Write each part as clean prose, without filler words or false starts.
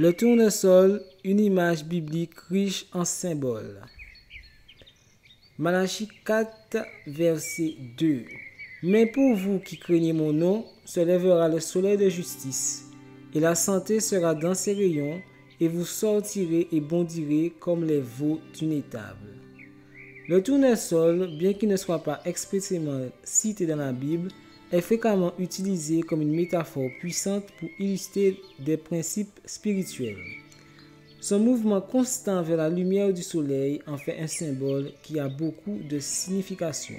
Le tournesol, une image biblique riche en symboles. Malachie 4, verset 2. Mais pour vous qui craignez mon nom, se lèvera le soleil de justice, et la santé sera dans ses rayons, et vous sortirez et bondirez comme les veaux d'une étable. Le tournesol, bien qu'il ne soit pas expressément cité dans la Bible, est fréquemment utilisé comme une métaphore puissante pour illustrer des principes spirituels. Son mouvement constant vers la lumière du soleil en fait un symbole qui a beaucoup de signification.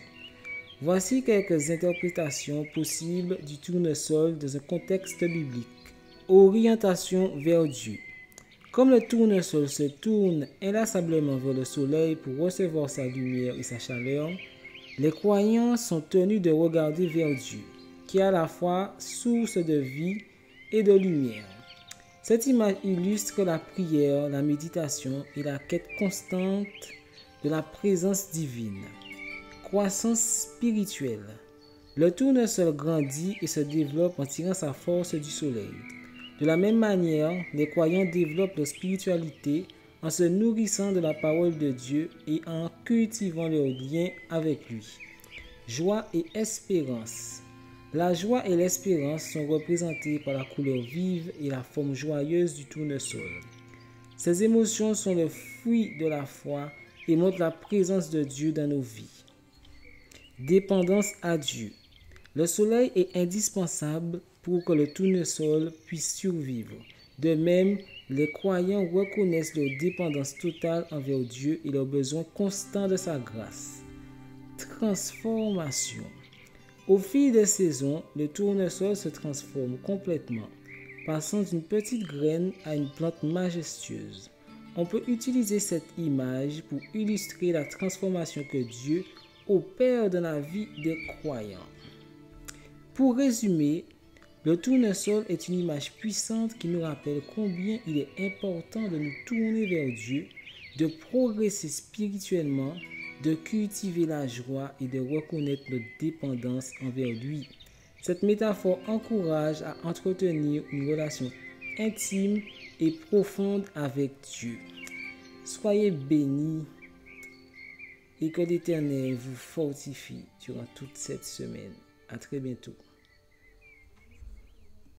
Voici quelques interprétations possibles du tournesol dans un contexte biblique. Orientation vers Dieu. Comme le tournesol se tourne inlassablement vers le soleil pour recevoir sa lumière et sa chaleur, les croyants sont tenus de regarder vers Dieu, qui est à la fois source de vie et de lumière. Cette image illustre la prière, la méditation et la quête constante de la présence divine. Croissance spirituelle. Le tournesol grandit et se développe en tirant sa force du soleil. De la même manière, les croyants développent leur spiritualité en se nourrissant de la parole de Dieu et en cultivant leur lien avec lui. Joie et espérance. La joie et l'espérance sont représentées par la couleur vive et la forme joyeuse du tournesol. Ces émotions sont le fruit de la foi et montrent la présence de Dieu dans nos vies. Dépendance à Dieu. Le soleil est indispensable pour que le tournesol puisse survivre. De même, les croyants reconnaissent leur dépendance totale envers Dieu et leur besoin constant de sa grâce. Transformation. Au fil des saisons, le tournesol se transforme complètement, passant d'une petite graine à une plante majestueuse. On peut utiliser cette image pour illustrer la transformation que Dieu opère dans la vie des croyants. Pour résumer, le tournesol est une image puissante qui nous rappelle combien il est important de nous tourner vers Dieu, de progresser spirituellement, de cultiver la joie et de reconnaître notre dépendance envers lui. Cette métaphore encourage à entretenir une relation intime et profonde avec Dieu. Soyez bénis et que l'Éternel vous fortifie durant toute cette semaine. À très bientôt.